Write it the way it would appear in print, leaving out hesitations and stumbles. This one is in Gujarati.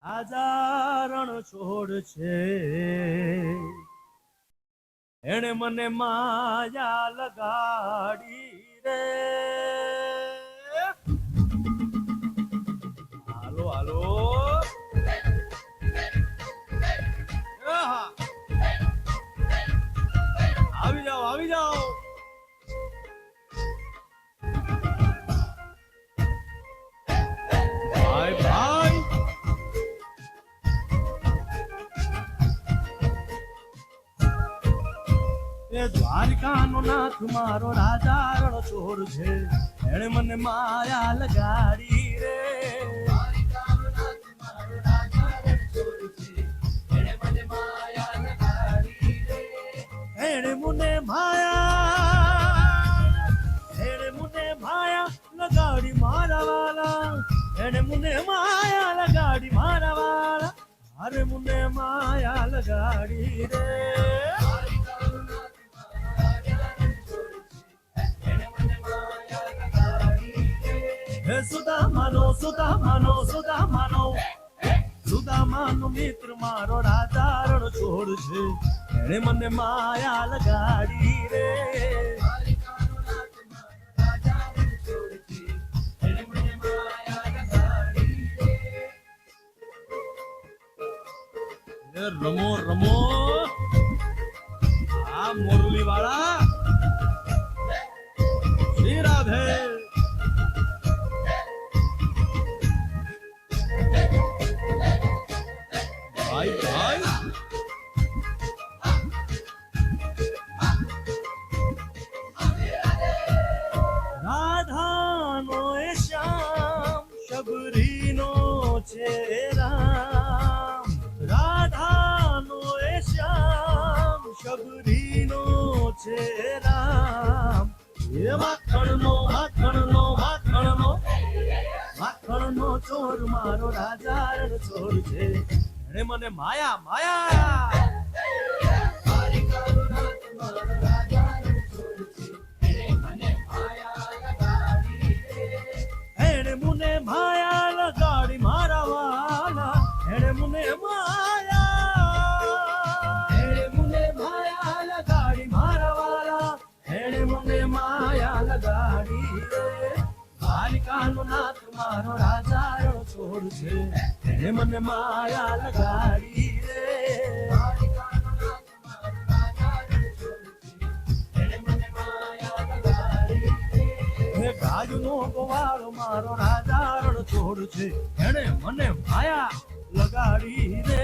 રાજા રણ છોડ છે, એને મને માયા લગાડી રે. હાલો હાલો આવી જાઓ આવી જાઓ. ભાઈ ભાઈ એ દ્વારકાનો નાથ મારો રાજા રણ છોડ છે, એને મને માયા લગાડી રે. એને મને માયા લગાડી મારા વાલા, એને મને માયા લગાડી મારા વાલા, અરે મને માયા લગાડી રે. સુદામાનો મિત્ર મારો રાજા રણ છોડ છે, એને મને માયા લગાડી રે. રમો રમો આ મોરલી વાળા શ્રી રાધે. ભાઈ ભાઈ રાધાનો એ શ્યામ શબરીનો છે રામ, રાધાનો એ શ્યામ શબરીનો છે રામ. એ માખણનો ચોર મારો રાજા રણ ચોર છે, એને મને માયા માયા. એને મને માયા લગાડી મારા વાલા, એને મને માયા લગાડી મારા વાલા, એને મને માયા લગાડી રે. દ્વારિકાનો નાથ મારો રાજા રણ છોડ છે, એને મને માયા લગાડી રે. ગાજનો ગોવાળો મારો રાજા રણ છોડ છે, એને મને માયા લગાડી રે.